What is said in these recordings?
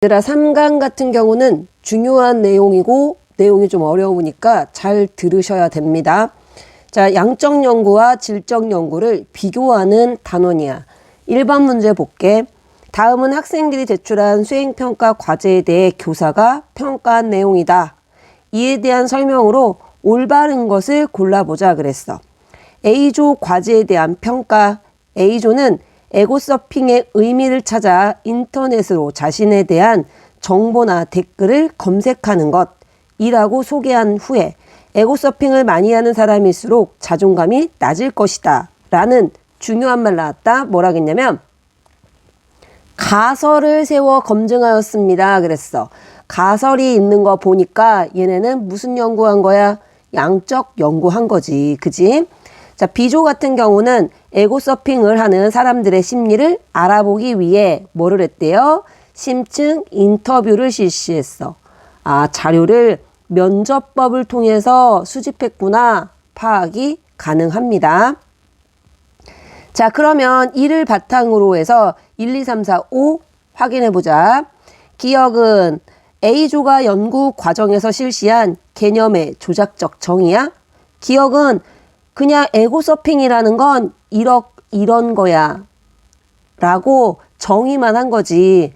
얘들아, 3강 같은 경우는 중요한 내용이고 내용이 좀 어려우니까 잘 들으셔야 됩니다. 자, 양적 연구와 질적 연구를 비교하는 단원이야. 1번 문제 볼게. 다음은 학생들이 제출한 수행평가 과제에 대해 교사가 평가한 내용이다. 이에 대한 설명으로 올바른 것을 골라보자 그랬어. A조 과제에 대한 평가. A조는 에고서핑의 의미를 찾아 인터넷으로 자신에 대한 정보나 댓글을 검색하는 것이라고 소개한 후에 에고서핑을 많이 하는 사람일수록 자존감이 낮을 것이다 라는 중요한 말 나왔다. 뭐라겠냐면 가설을 세워 검증하였습니다 그랬어. 가설이 있는 거 보니까 얘네는 무슨 연구한 거야? 양적 연구한 거지. 그지? 자, B조 같은 경우는 에고서핑을 하는 사람들의 심리를 알아보기 위해 뭐를 했대요? 심층 인터뷰를 실시했어. 아, 자료를 면접법을 통해서 수집했구나. 파악이 가능합니다. 자, 그러면 이를 바탕으로 해서 1, 2, 3, 4, 5 확인해보자. 기억은 A조가 연구 과정에서 실시한 개념의 조작적 정의야. 기억은 그냥 에고서핑이라는 건 이런 거야 라고 정의만 한 거지.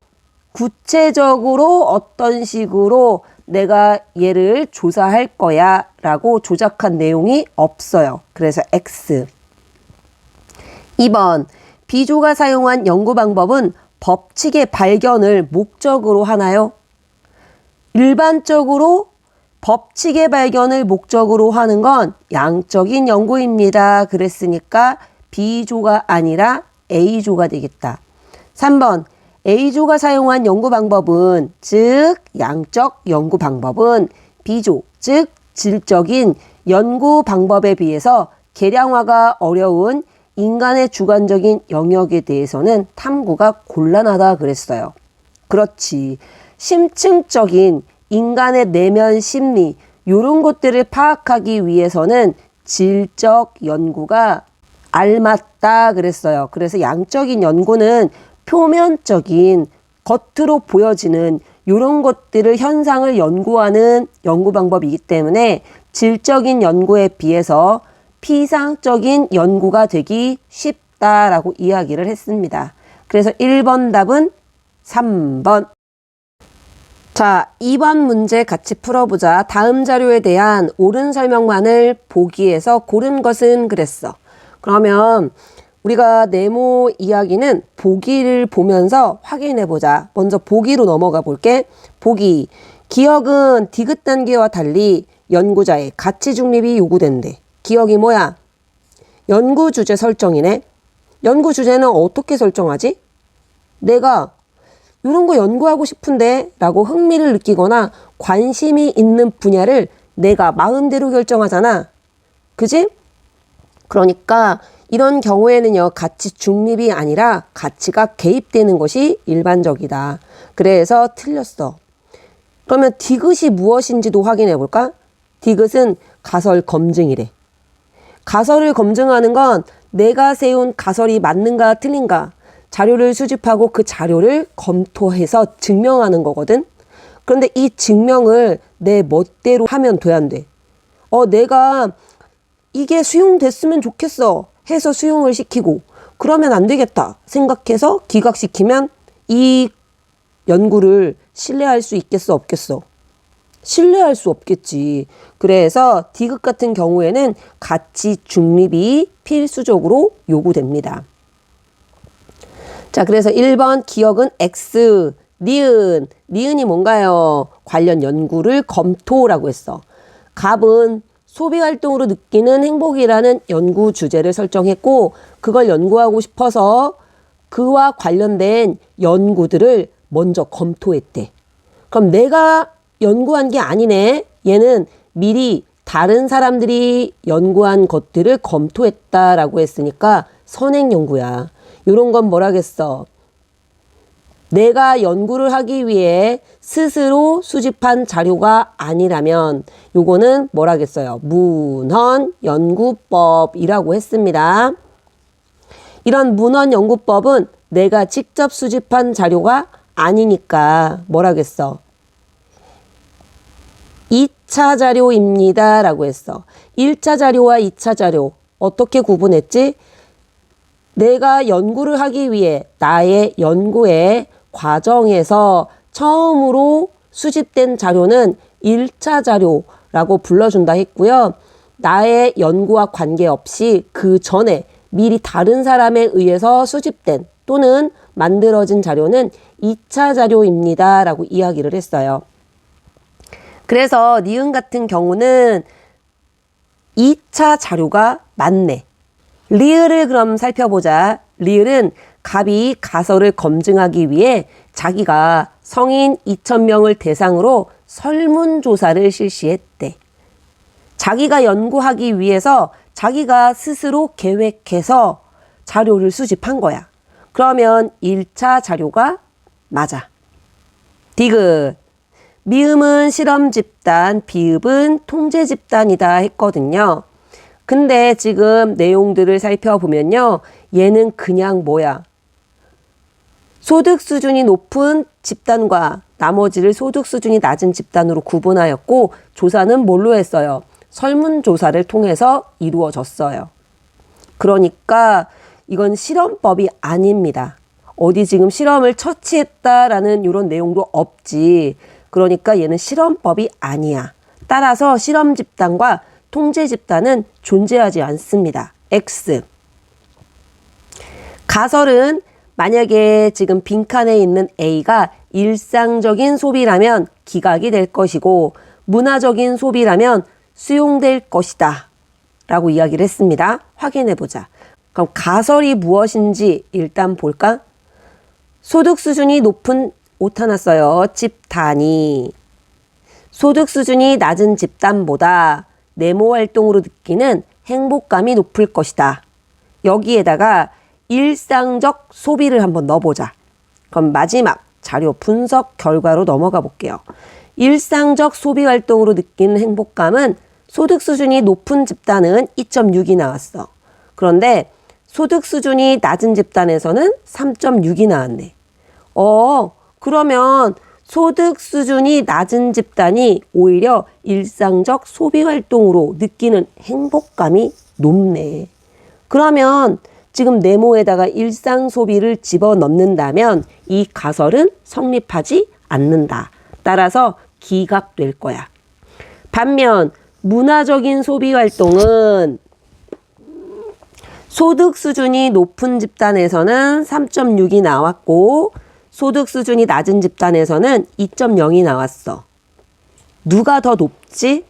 구체적으로 어떤 식으로 내가 얘를 조사할 거야 라고 조작한 내용이 없어요. 그래서 X. 2번, B조가 사용한 연구 방법은 법칙의 발견을 목적으로 하나요? 일반적으로 법칙의 발견을 목적으로 하는 건 양적인 연구입니다. 그랬으니까 B조가 아니라 A조가 되겠다. 3번, A조가 사용한 연구 방법은, 즉 양적 연구 방법은 B조, 즉 질적인 연구 방법에 비해서 계량화가 어려운 인간의 주관적인 영역에 대해서는 탐구가 곤란하다 그랬어요. 그렇지. 심층적인 인간의 내면 심리, 이런 것들을 파악하기 위해서는 질적 연구가 알맞다 그랬어요. 그래서 양적인 연구는 표면적인 겉으로 보여지는 이런 것들을 현상을 연구하는 연구 방법이기 때문에 질적인 연구에 비해서 피상적인 연구가 되기 쉽다라고 이야기를 했습니다. 그래서 1번 답은 3번. 자, 2번 문제 같이 풀어보자. 다음 자료에 대한 옳은 설명만을 보기에서 고른 것은 그랬어. 그러면 우리가 네모 이야기는 보기를 보면서 확인해보자. 먼저 보기로 넘어가 볼게. 보기. 기억은 디귿 단계와 달리 연구자의 가치 중립이 요구된대. 기억이 뭐야? 연구 주제 설정이네. 연구 주제는 어떻게 설정하지? 내가 이런 거 연구하고 싶은데 라고 흥미를 느끼거나 관심이 있는 분야를 내가 마음대로 결정하잖아. 그지? 그러니까 이런 경우에는요, 가치 중립이 아니라 가치가 개입되는 것이 일반적이다. 그래서 틀렸어. 그러면 디귿이 무엇인지도 확인해 볼까? 디귿은 가설 검증이래. 가설을 검증하는 건 내가 세운 가설이 맞는가 틀린가 자료를 수집하고 그 자료를 검토해서 증명하는 거거든. 그런데 이 증명을 내 멋대로 하면 돼, 안 돼? 내가 이게 수용됐으면 좋겠어 해서 수용을 시키고 그러면 안 되겠다 생각해서 기각시키면 이 연구를 신뢰할 수 있겠어 없겠어? 신뢰할 수 없겠지. 그래서 디귿 같은 경우에는 가치 중립이 필수적으로 요구됩니다. 자, 그래서 1번 기억은 X, 니은. 니은이 뭔가요? 관련 연구를 검토라고 했어. 갑은 소비활동으로 느끼는 행복이라는 연구 주제를 설정했고 그걸 연구하고 싶어서 그와 관련된 연구들을 먼저 검토했대. 그럼 내가 연구한 게 아니네. 얘는 미리 다른 사람들이 연구한 것들을 검토했다라고 했으니까 선행 연구야. 이런 건 뭐라겠어? 내가 연구를 하기 위해 스스로 수집한 자료가 아니라면 요거는 뭐라겠어요? 문헌 연구법이라고 했습니다. 이런 문헌 연구법은 내가 직접 수집한 자료가 아니니까 뭐라겠어? 2차 자료입니다 라고 했어. 1차 자료와 2차 자료 어떻게 구분했지? 내가 연구를 하기 위해 나의 연구의 과정에서 처음으로 수집된 자료는 1차 자료라고 불러준다 했고요. 나의 연구와 관계없이 그 전에 미리 다른 사람에 의해서 수집된 또는 만들어진 자료는 2차 자료입니다 라고 이야기를 했어요. 그래서 니은 같은 경우는 2차 자료가 맞네. 리을을 그럼 살펴보자. 리을은 갑이 가설을 검증하기 위해 자기가 성인 2,000명을 대상으로 설문조사를 실시했대. 자기가 연구하기 위해서 자기가 스스로 계획해서 자료를 수집한 거야. 그러면 1차 자료가 맞아. 디귿. 미음은 실험 집단, 비읍은 통제 집단이다 했거든요. 근데 지금 내용들을 살펴보면요. 얘는 그냥 뭐야? 소득 수준이 높은 집단과 나머지를 소득 수준이 낮은 집단으로 구분하였고 조사는 뭘로 했어요? 설문조사를 통해서 이루어졌어요. 그러니까 이건 실험법이 아닙니다. 어디 지금 실험을 처치했다라는 이런 내용도 없지. 그러니까 얘는 실험법이 아니야. 따라서 실험 집단과 통제 집단은 존재하지 않습니다. X. 가설은 만약에 지금 빈칸에 있는 A가 일상적인 소비라면 기각이 될 것이고 문화적인 소비라면 수용될 것이다 라고 이야기를 했습니다. 확인해 보자. 그럼 가설이 무엇인지 일단 볼까? 소득 수준이 높은 오타 났어요. 집단이 소득 수준이 낮은 집단보다 네모 활동으로 느끼는 행복감이 높을 것이다. 여기에다가 일상적 소비를 한번 넣어보자. 그럼 마지막 자료 분석 결과로 넘어가 볼게요. 일상적 소비 활동으로 느끼는 행복감은 소득 수준이 높은 집단은 2.6이 나왔어. 그런데 소득 수준이 낮은 집단에서는 3.6이 나왔네. 그러면 소득 수준이 낮은 집단이 오히려 일상적 소비 활동으로 느끼는 행복감이 높네. 그러면 지금 네모에다가 일상 소비를 집어넣는다면 이 가설은 성립하지 않는다. 따라서 기각될 거야. 반면 문화적인 소비 활동은 소득 수준이 높은 집단에서는 3.6이 나왔고 소득 수준이 낮은 집단에서는 2.0이 나왔어. 누가 더 높지?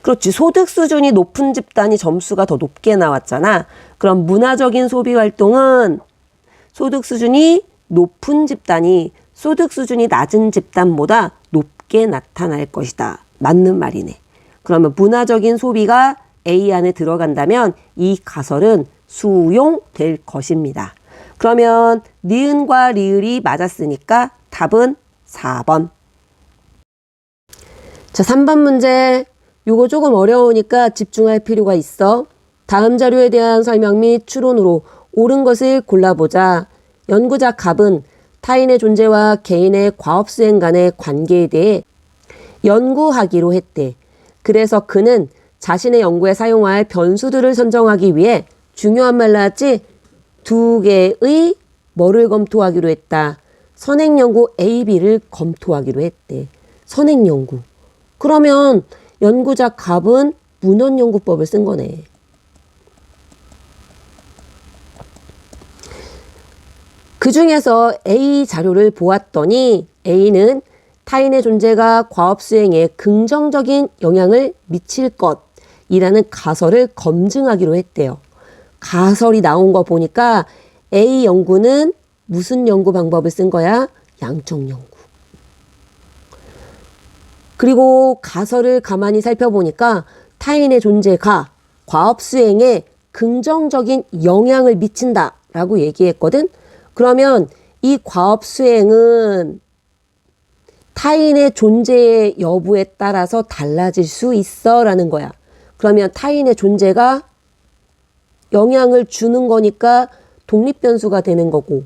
그렇지. 소득 수준이 높은 집단이 점수가 더 높게 나왔잖아. 그럼 문화적인 소비 활동은 소득 수준이 높은 집단이 소득 수준이 낮은 집단보다 높게 나타날 것이다. 맞는 말이네. 그러면 문화적인 소비가 A 안에 들어간다면 이 가설은 수용될 것입니다. 그러면 니은과 리을이 맞았으니까 답은 4번. 자, 3번 문제. 요거 조금 어려우니까 집중할 필요가 있어. 다음 자료에 대한 설명 및 추론으로 옳은 것을 골라보자. 연구자 갑은 타인의 존재와 개인의 과업수행 간의 관계에 대해 연구하기로 했대. 그래서 그는 자신의 연구에 사용할 변수들을 선정하기 위해 중요한 말 나왔지? 2개의 뭐를 검토하기로 했다. 선행연구 A, B를 검토하기로 했대. 선행연구. 그러면 연구자 갑은 문헌연구법을 쓴 거네. 그 중에서 A 자료를 보았더니 A는 타인의 존재가 과업 수행에 긍정적인 영향을 미칠 것이라는 가설을 검증하기로 했대요. 가설이 나온 거 보니까 A 연구는 무슨 연구 방법을 쓴 거야? 양적 연구. 그리고 가설을 가만히 살펴보니까 타인의 존재가 과업 수행에 긍정적인 영향을 미친다라고 얘기했거든. 그러면 이 과업 수행은 타인의 존재의 여부에 따라서 달라질 수 있어 라는 거야. 그러면 타인의 존재가 영향을 주는 거니까 독립변수가 되는 거고,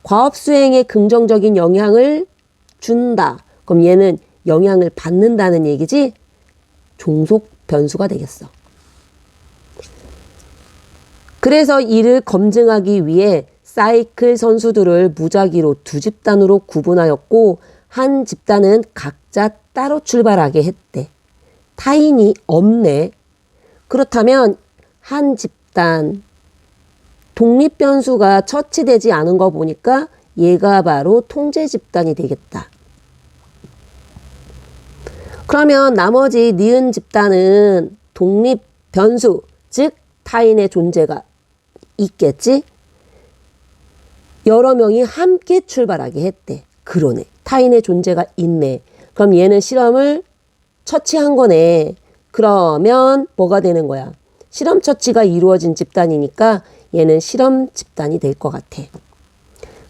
과업 수행에 긍정적인 영향을 준다. 그럼 얘는 영향을 받는다는 얘기지? 종속 변수가 되겠어. 그래서 이를 검증하기 위해 사이클 선수들을 무작위로 두 집단으로 구분하였고 한 집단은 각자 따로 출발하게 했대. 타인이 없네. 그렇다면 한 집단 독립 변수가 처치되지 않은 거 보니까 얘가 바로 통제 집단이 되겠다. 그러면 나머지 니은 집단은 독립 변수, 즉 타인의 존재가 있겠지? 여러 명이 함께 출발하게 했대. 그러네. 타인의 존재가 있네. 그럼 얘는 실험을 처치한 거네. 그러면 뭐가 되는 거야? 실험 처치가 이루어진 집단이니까 얘는 실험 집단이 될 것 같아.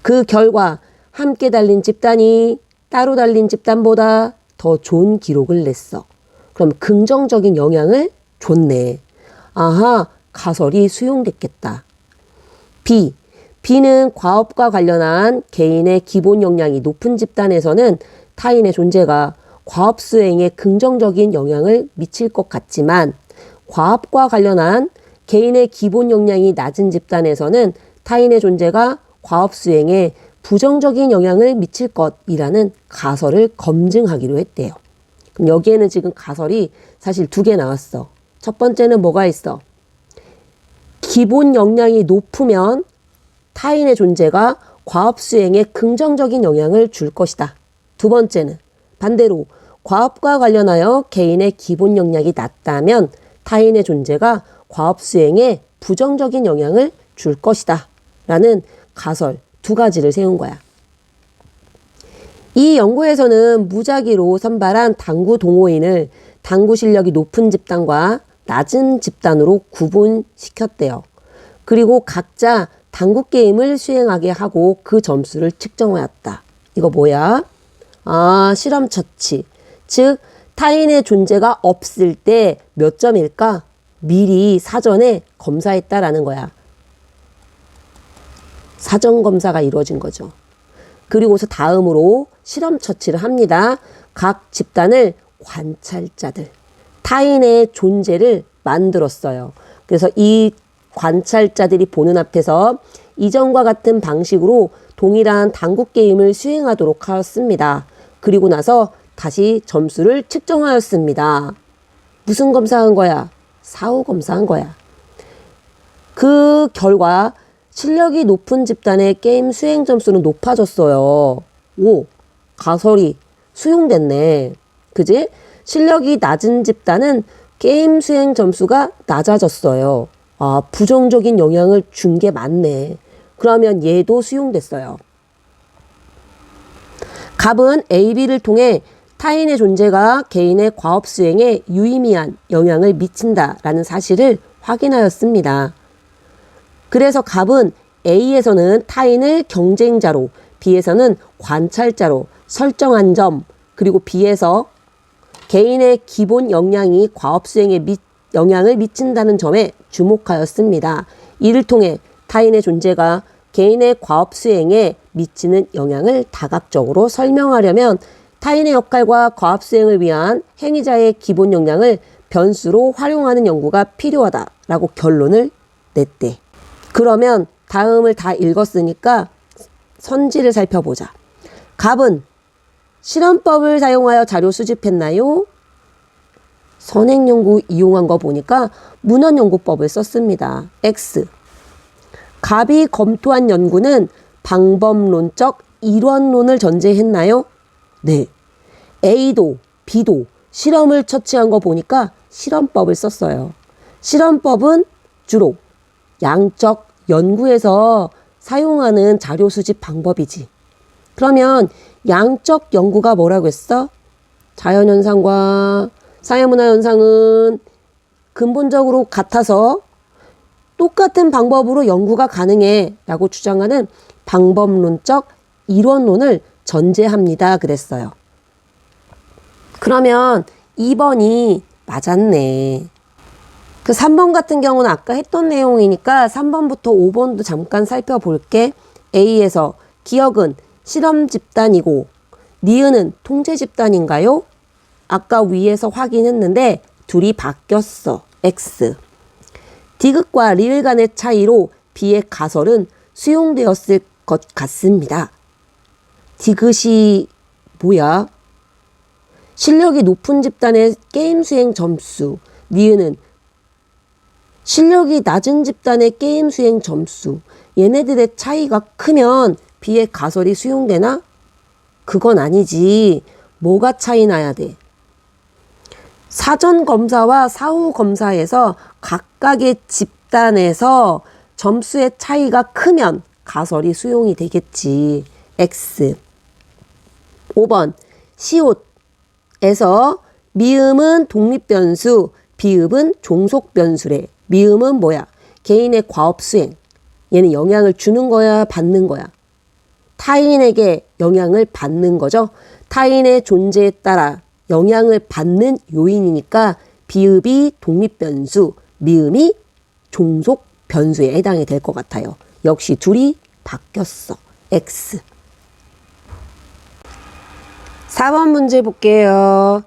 그 결과 함께 달린 집단이 따로 달린 집단보다 더 좋은 기록을 냈어. 그럼 긍정적인 영향을 줬네. 아하, 가설이 수용됐겠다. B. B는 과업과 관련한 개인의 기본 역량이 높은 집단에서는 타인의 존재가 과업 수행에 긍정적인 영향을 미칠 것 같지만 과업과 관련한 개인의 기본 역량이 낮은 집단에서는 타인의 존재가 과업 수행에 부정적인 영향을 미칠 것이라는 가설을 검증하기로 했대요. 그럼 여기에는 지금 가설이 사실 2개 나왔어. 첫 번째는 뭐가 있어? 기본 역량이 높으면 타인의 존재가 과업 수행에 긍정적인 영향을 줄 것이다. 두 번째는 반대로 과업과 관련하여 개인의 기본 역량이 낮다면 타인의 존재가 과업 수행에 부정적인 영향을 줄 것이다. 라는 가설 2가지를 세운 거야. 이 연구에서는 무작위로 선발한 당구 동호인을 당구 실력이 높은 집단과 낮은 집단으로 구분시켰대요. 그리고 각자 당구 게임을 수행하게 하고 그 점수를 측정하였다. 이거 뭐야? 아, 실험 처치. 즉 타인의 존재가 없을 때 몇 점일까? 미리 사전에 검사했다라는 거야. 사전 검사가 이루어진 거죠. 그리고서 다음으로 실험 처치를 합니다. 각 집단을 관찰자들, 타인의 존재를 만들었어요. 그래서 이 관찰자들이 보는 앞에서 이전과 같은 방식으로 동일한 당구 게임을 수행하도록 하였습니다. 그리고 나서 다시 점수를 측정하였습니다. 무슨 검사한 거야? 사후 검사한 거야. 그 결과 실력이 높은 집단의 게임 수행 점수는 높아졌어요. 오, 가설이 수용됐네. 그지? 실력이 낮은 집단은 게임 수행 점수가 낮아졌어요. 아, 부정적인 영향을 준 게 맞네. 그러면 얘도 수용됐어요. 갑은 A, B를 통해 타인의 존재가 개인의 과업 수행에 유의미한 영향을 미친다라는 사실을 확인하였습니다. 그래서 갑은 A에서는 타인을 경쟁자로, B에서는 관찰자로 설정한 점, 그리고 B에서 개인의 기본 역량이 과업 수행에 영향을 미친다는 점에 주목하였습니다. 이를 통해 타인의 존재가 개인의 과업 수행에 미치는 영향을 다각적으로 설명하려면 타인의 역할과 과업 수행을 위한 행위자의 기본 역량을 변수로 활용하는 연구가 필요하다라고 결론을 냈대. 그러면 다음을 다 읽었으니까 선지를 살펴보자. 갑은 실험법을 사용하여 자료 수집했나요? 선행연구 이용한 거 보니까 문헌연구법을 썼습니다. X. 갑이 검토한 연구는 방법론적 일원론을 전제했나요? 네. A도 B도 실험을 처치한 거 보니까 실험법을 썼어요. 실험법은 주로 양적 연구에서 사용하는 자료 수집 방법이지. 그러면 양적 연구가 뭐라고 했어? 자연현상과 사회문화현상은 근본적으로 같아서 똑같은 방법으로 연구가 가능해 라고 주장하는 방법론적 일원론을 전제합니다. 그랬어요. 그러면 2번이 맞았네. 그 3번 같은 경우는 아까 했던 내용이니까 3번부터 5번도 잠깐 살펴볼게. A에서 기억은 실험 집단이고 니은은 통제 집단인가요? 아까 위에서 확인했는데 둘이 바뀌었어. X. 디귿과 리을 간의 차이로 B의 가설은 수용되었을 것 같습니다. 디귿이 뭐야? 실력이 높은 집단의 게임 수행 점수. 니은은 실력이 낮은 집단의 게임 수행 점수. 얘네들의 차이가 크면 B의 가설이 수용되나? 그건 아니지. 뭐가 차이 나야 돼? 사전 검사와 사후 검사에서 각각의 집단에서 점수의 차이가 크면 가설이 수용이 되겠지. X. 5번 시옷에서 미음은 독립변수, 비읍은 종속변수래. 미음은 뭐야? 개인의 과업수행. 얘는 영향을 주는 거야, 받는 거야? 타인에게 영향을 받는 거죠. 타인의 존재에 따라 영향을 받는 요인이니까 비읍이 독립변수, 미음이 종속변수에 해당이 될 것 같아요. 역시 둘이 바뀌었어. X. 4번 문제 볼게요.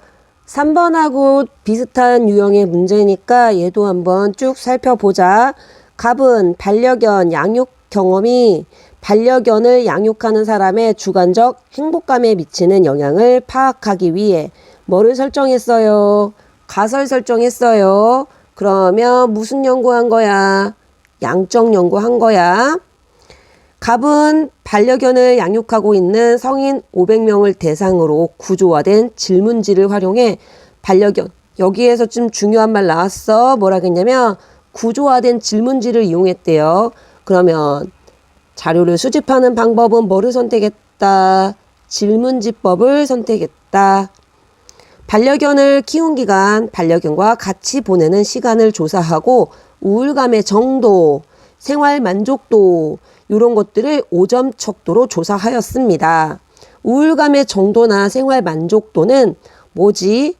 3번하고 비슷한 유형의 문제니까 얘도 한번 쭉 살펴보자. 갑은 반려견 양육 경험이 반려견을 양육하는 사람의 주관적 행복감에 미치는 영향을 파악하기 위해 뭐를 설정했어요? 가설 설정했어요. 그러면 무슨 연구한 거야? 양적 연구한 거야. 갑은 반려견을 양육하고 있는 성인 500명을 대상으로 구조화된 질문지를 활용해 반려견, 여기에서 좀 중요한 말 나왔어. 뭐라 그랬냐면 구조화된 질문지를 이용했대요. 그러면 자료를 수집하는 방법은 뭐를 선택했다? 질문지법을 선택했다. 반려견을 키운 기간, 반려견과 같이 보내는 시간을 조사하고 우울감의 정도, 생활 만족도 이런 것들을 5점 척도로 조사하였습니다. 우울감의 정도나 생활 만족도는 뭐지?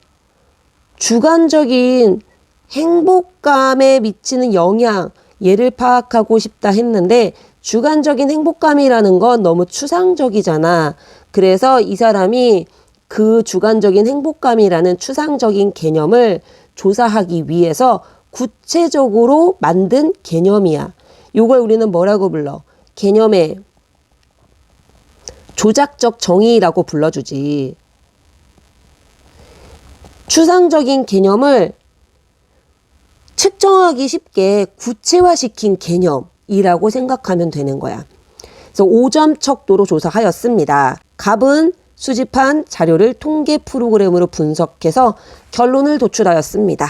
주관적인 행복감에 미치는 영향, 얘를 파악하고 싶다 했는데 주관적인 행복감이라는 건 너무 추상적이잖아. 그래서 이 사람이 그 주관적인 행복감이라는 추상적인 개념을 조사하기 위해서 구체적으로 만든 개념이야. 이걸 우리는 뭐라고 불러? 개념의 조작적 정의라고 불러주지. 추상적인 개념을 측정하기 쉽게 구체화시킨 개념이라고 생각하면 되는 거야. 그래서 5점 척도로 조사하였습니다. 갑은 수집한 자료를 통계 프로그램으로 분석해서 결론을 도출하였습니다.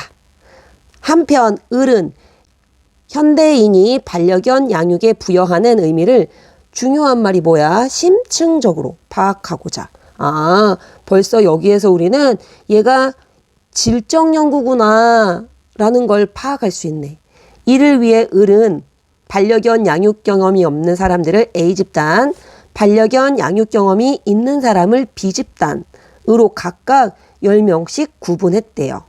한편 을은 현대인이 반려견 양육에 부여하는 의미를 중요한 말이 뭐야? 심층적으로 파악하고자. 벌써 여기에서 우리는 얘가 질적 연구구나 라는 걸 파악할 수 있네. 이를 위해 을은 반려견 양육 경험이 없는 사람들을 A집단, 반려견 양육 경험이 있는 사람을 B집단으로 각각 10명씩 구분했대요.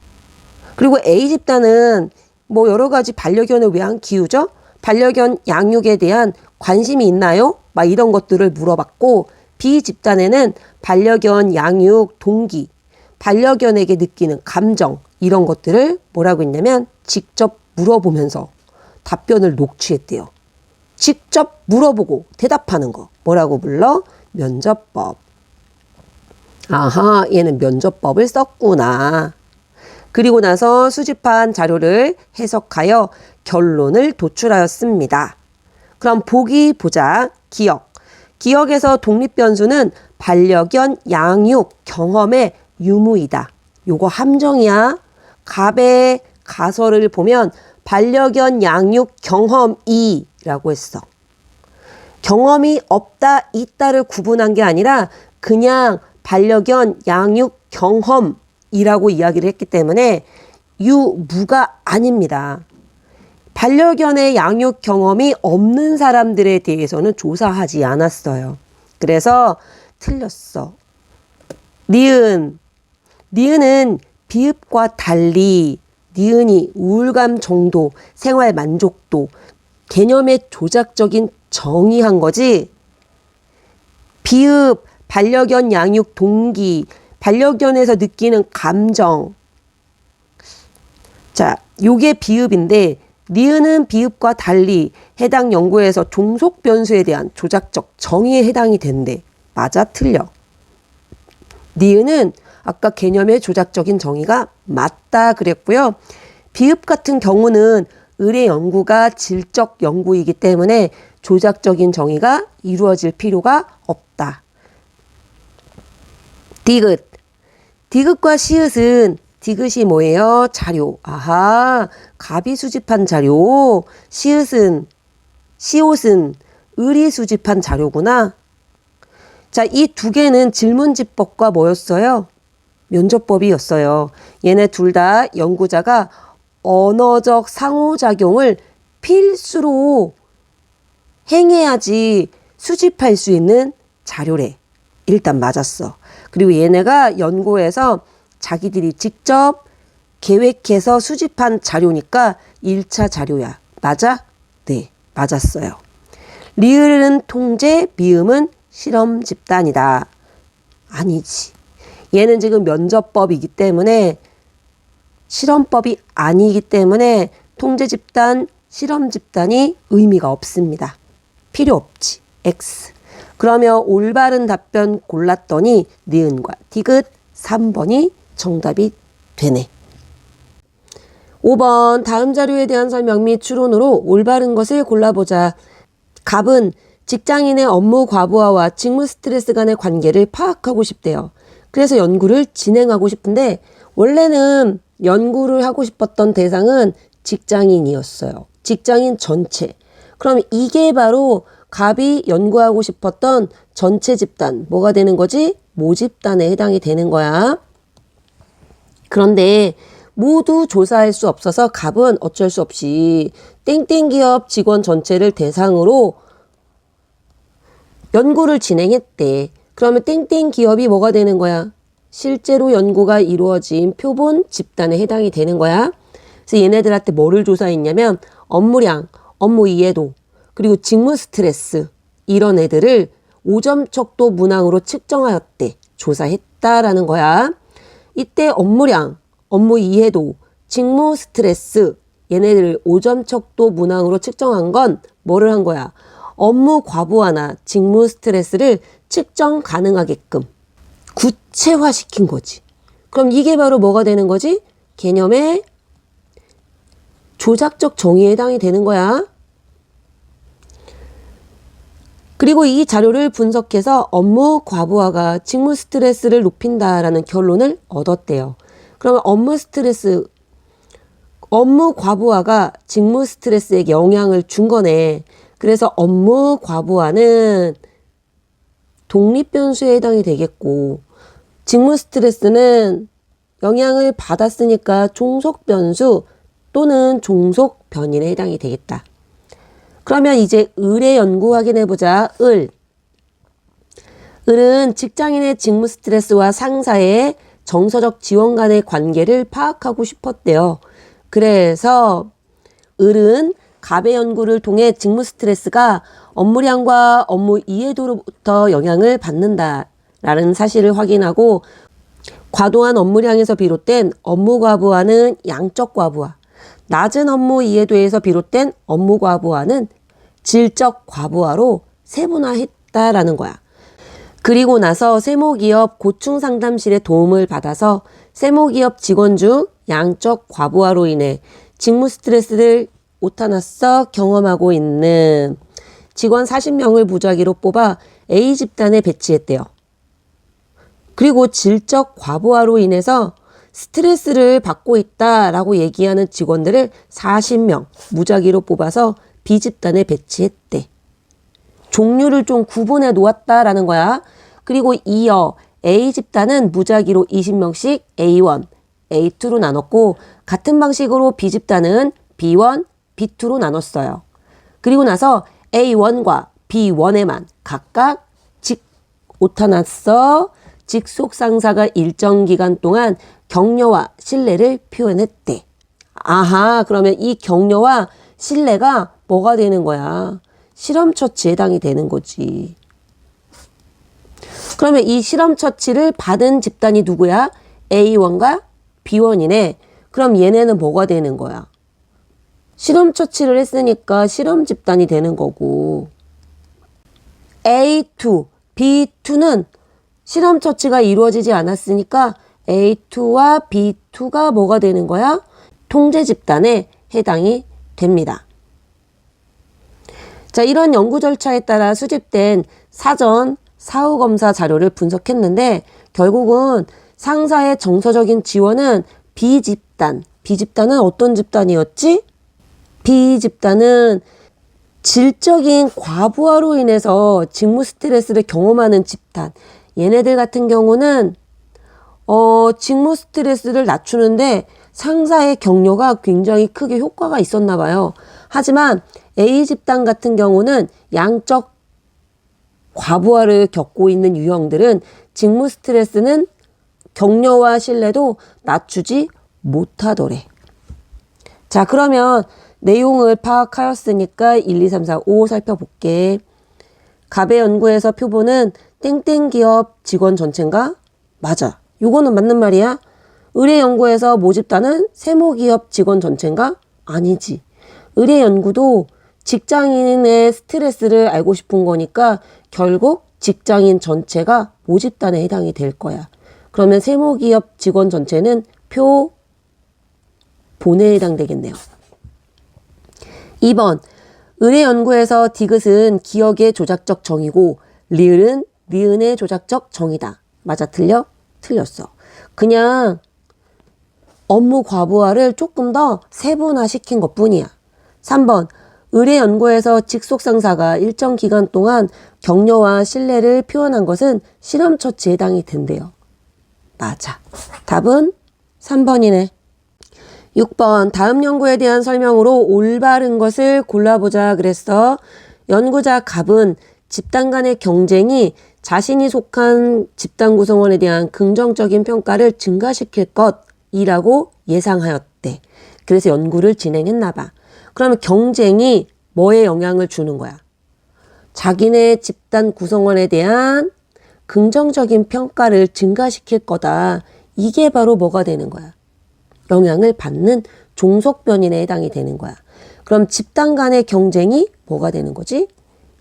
그리고 A집단은 뭐 여러 가지 반려견을 왜 안 키우죠? 반려견 양육에 대한 관심이 있나요? 막 이런 것들을 물어봤고, B집단에는 반려견 양육 동기, 반려견에게 느끼는 감정 이런 것들을 뭐라고 했냐면 직접 물어보면서 답변을 녹취했대요. 직접 물어보고 대답하는 거 뭐라고 불러? 면접법. 아하, 얘는 면접법을 썼구나. 그리고 나서 수집한 자료를 해석하여 결론을 도출하였습니다. 그럼 보기 보자. 기억. 기억에서 독립변수는 반려견 양육 경험의 유무이다. 요거 함정이야. 갑의 가설을 보면 반려견 양육 경험이라고 했어. 경험이 없다, 있다를 구분한 게 아니라 그냥 반려견 양육 경험이라고 이야기를 했기 때문에 유무가 아닙니다. 반려견의 양육 경험이 없는 사람들에 대해서는 조사하지 않았어요. 그래서 틀렸어. 니은. 니은은 비읍과 달리 니은이 우울감 정도, 생활 만족도, 개념의 조작적인 정의한 거지 비읍, 반려견 양육 동기, 반려견에서 느끼는 감정. 자, 요게 비읍인데 니은은 비읍과 달리 해당 연구에서 종속 변수에 대한 조작적 정의에 해당이 된대. 맞아, 틀려? 니은은 아까 개념의 조작적인 정의가 맞다 그랬고요. 비읍 같은 경우는 을의 연구가 질적 연구이기 때문에 조작적인 정의가 이루어질 필요가 없다. 디귿. 디귿과 시읒은 디귿이 뭐예요? 자료. 아하, 갑이 수집한 자료. 시읒은, 시옷은 을이 수집한 자료구나. 자, 이 두 개는 질문지법과 뭐였어요? 면접법이었어요. 얘네 둘 다 연구자가 언어적 상호작용을 필수로 행해야지 수집할 수 있는 자료래. 일단 맞았어. 그리고 얘네가 연구에서 자기들이 직접 계획해서 수집한 자료니까 1차 자료야. 맞아? 네, 맞았어요. 리을은 통제, 미음은 실험 집단이다. 아니지. 얘는 지금 면접법이기 때문에 실험법이 아니기 때문에 통제 집단, 실험 집단이 의미가 없습니다. 필요 없지. X. 그러면 올바른 답변 골랐더니 니은과 디귿 3번이 정답이 되네. 5번 다음 자료에 대한 설명 및 추론으로 올바른 것을 골라보자. 갑은 직장인의 업무 과부하와 직무 스트레스 간의 관계를 파악하고 싶대요. 그래서 연구를 진행하고 싶은데 원래는 연구를 하고 싶었던 대상은 직장인이었어요. 직장인 전체. 그럼 이게 바로 갑이 연구하고 싶었던 전체 집단, 뭐가 되는 거지? 모집단에 해당이 되는 거야. 그런데 모두 조사할 수 없어서 갑은 어쩔 수 없이 땡땡 기업 직원 전체를 대상으로 연구를 진행했대. 그러면 땡땡 기업이 뭐가 되는 거야? 실제로 연구가 이루어진 표본 집단에 해당이 되는 거야. 그래서 얘네들한테 뭐를 조사했냐면 업무량, 업무 이해도, 그리고 직무 스트레스 이런 애들을 5점 척도 문항으로 측정하였대. 조사했다라는 거야. 이때 업무량, 업무 이해도, 직무 스트레스 얘네들을 5점 척도 문항으로 측정한 건 뭐를 한 거야? 업무 과부하나 직무 스트레스를 측정 가능하게끔 구체화시킨 거지. 그럼 이게 바로 뭐가 되는 거지? 개념의 조작적 정의에 해당이 되는 거야. 그리고 이 자료를 분석해서 업무 과부하가 직무 스트레스를 높인다라는 결론을 얻었대요. 그러면 업무 과부하가 직무 스트레스에 영향을 준 거네. 그래서 업무 과부하는 독립변수에 해당이 되겠고 직무 스트레스는 영향을 받았으니까 종속변수 또는 종속변인에 해당이 되겠다. 그러면 이제 을의 연구 확인해보자. 을은 직장인의 직무 스트레스와 상사의 정서적 지원 간의 관계를 파악하고 싶었대요. 그래서 을은 갑의 연구를 통해 직무 스트레스가 업무량과 업무 이해도로부터 영향을 받는다라는 사실을 확인하고 과도한 업무량에서 비롯된 업무 과부하는 양적 과부하, 낮은 업무 이해도에서 비롯된 업무 과부하는 질적 과부하로 세분화했다라는 거야. 그리고 나서 세모기업 고충상담실의 도움을 받아서 세모기업 직원 중 양적 과부하로 인해 직무 스트레스를 오타나서 경험하고 있는 직원 40명을 무작위로 뽑아 A집단에 배치했대요. 그리고 질적 과부하로 인해서 스트레스를 받고 있다라고 얘기하는 직원들을 40명 무작위로 뽑아서 B집단에 배치했대. 종류를 좀 구분해 놓았다라는 거야. 그리고 이어 A집단은 무작위로 20명씩 A1, A2로 나눴고 같은 방식으로 B집단은 B1, B2로 나눴어요. 그리고 나서 A1과 B1에만 각각 오타났어. 직속 상사가 일정 기간 동안 격려와 신뢰를 표현했대. 아하, 그러면 이 격려와 신뢰가 뭐가 되는 거야? 실험 처치에 해당이 되는 거지. 그러면 이 실험 처치를 받은 집단이 누구야? A1과 B1이네. 그럼 얘네는 뭐가 되는 거야? 실험 처치를 했으니까 실험 집단이 되는 거고, A2, B2는 실험 처치가 이루어지지 않았으니까 A2와 B2가 뭐가 되는 거야? 통제 집단에 해당이 됩니다. 자, 이런 연구 절차에 따라 수집된 사전 사후검사 자료를 분석했는데 결국은 상사의 정서적인 지원은 B집단은 어떤 집단이었지? B집단은 질적인 과부하로 인해서 직무 스트레스를 경험하는 집단. 얘네들 같은 경우는 직무 스트레스를 낮추는데 상사의 격려가 굉장히 크게 효과가 있었나 봐요. 하지만 A집단 같은 경우는 양적 과부하를 겪고 있는 유형들은 직무 스트레스는 격려와 신뢰도 낮추지 못하더래. 자, 그러면 내용을 파악하였으니까 1, 2, 3, 4, 5 살펴볼게. 갑의 연구에서 표본은 땡땡 기업 직원 전체인가? 맞아. 요거는 맞는 말이야. 을의 연구에서 모집단은 세모기업 직원 전체인가? 아니지. 을의 연구도 직장인의 스트레스를 알고 싶은 거니까 결국 직장인 전체가 모집단에 해당이 될 거야. 그러면 세모기업 직원 전체는 표본에 해당되겠네요. 2번, 을의 연구에서 디귿은 기억의 조작적 정의고 리을은 니은의 조작적 정의다. 맞아, 틀려? 틀렸어. 그냥 업무 과부하를 조금 더 세분화시킨 것뿐이야. 3번, 을의 연구에서 직속 상사가 일정 기간 동안 격려와 신뢰를 표현한 것은 실험 처치에 해당이 된대요. 맞아. 답은 3번이네. 6번, 다음 연구에 대한 설명으로 올바른 것을 골라보자 그랬어. 연구자 갑은 집단 간의 경쟁이 자신이 속한 집단 구성원에 대한 긍정적인 평가를 증가시킬 것이라고 예상하였대. 그래서 연구를 진행했나 봐. 그러면 경쟁이 뭐에 영향을 주는 거야? 자기네 집단 구성원에 대한 긍정적인 평가를 증가시킬 거다. 이게 바로 뭐가 되는 거야? 영향을 받는 종속변인에 해당이 되는 거야. 그럼 집단 간의 경쟁이 뭐가 되는 거지?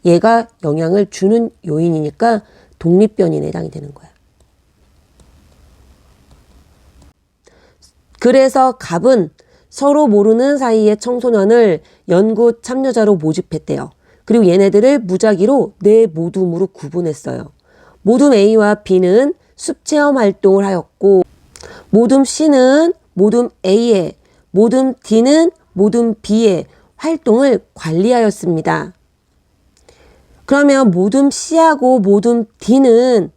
얘가 영향을 주는 요인이니까 독립변인에 해당이 되는 거야. 그래서 갑은 서로 모르는 사이의 청소년을 연구 참여자로 모집했대요. 그리고 얘네들을 무작위로 네 모둠으로 구분했어요. 모둠 A와 B는 숲체험 활동을 하였고, 모둠 C는 모둠 A의, 모둠 D는 모둠 B의 활동을 관리하였습니다. 그러면 모둠 C하고 모둠 D는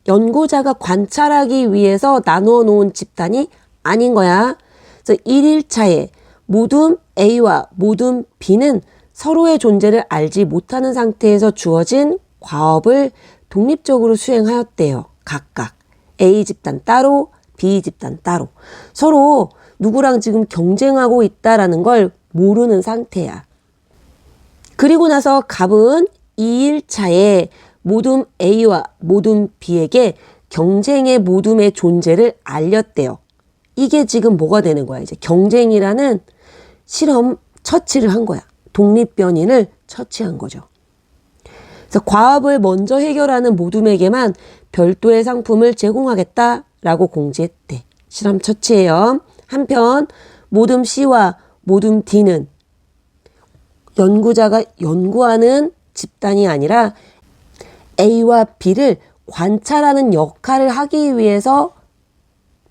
연구자가 관찰하기 위해서 나누어 놓은 집단이 아닌 거야. 그래서 1일차에 모둠 A와 모둠 B는 서로의 존재를 알지 못하는 상태에서 주어진 과업을 독립적으로 수행하였대요. 각각. A집단 따로, B집단 따로. 서로 누구랑 지금 경쟁하고 있다라는 걸 모르는 상태야. 그리고 나서 갑은 2일차에 모둠 A와 모둠 B에게 경쟁의 모둠의 존재를 알렸대요. 이게 지금 뭐가 되는 거야? 이제 경쟁이라는 실험 처치를 한 거야. 독립변인을 처치한 거죠. 그래서 과업을 먼저 해결하는 모둠에게만 별도의 상품을 제공하겠다라고 공지했대. 실험 처치예요. 한편 모둠 C와 모둠 D는 연구자가 연구하는 집단이 아니라 A와 B를 관찰하는 역할을 하기 위해서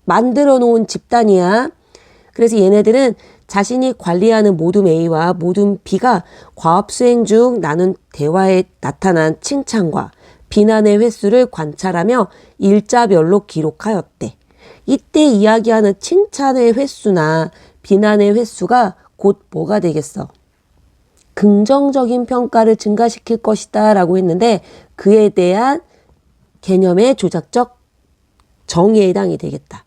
만들어 놓은 집단이야. 그래서 얘네들은 자신이 관리하는 모둠 A와 모둠 B가 과업 수행 중 나눈 대화에 나타난 칭찬과 비난의 횟수를 관찰하며 일자별로 기록하였대. 이때 이야기하는 칭찬의 횟수나 비난의 횟수가 곧 뭐가 되겠어? 긍정적인 평가를 증가시킬 것이다 라고 했는데 그에 대한 개념의 조작적 정의에 해당이 되겠다.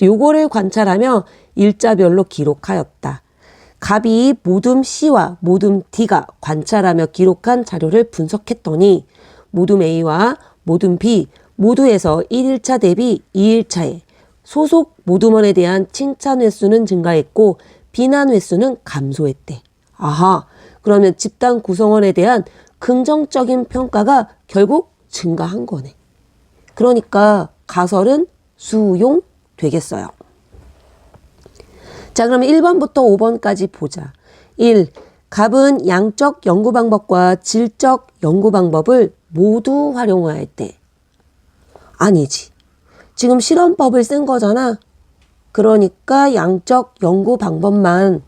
요거를 관찰하며 일자별로 기록하였다. 갑이 모둠 C와 모둠 D가 관찰하며 기록한 자료를 분석했더니 모둠 A와 모둠 B 모두에서 1일차 대비 2일차에 소속 모둠원에 대한 칭찬 횟수는 증가했고 비난 횟수는 감소했대. 아하, 그러면 집단 구성원에 대한 긍정적인 평가가 결국 증가한 거네. 그러니까 가설은 수용되겠어요. 자, 그러면 1번부터 5번까지 보자. 1. 갑은 양적 연구 방법과 질적 연구 방법을 모두 활용할 때. 아니지. 지금 실험법을 쓴 거잖아. 그러니까 양적 연구 방법만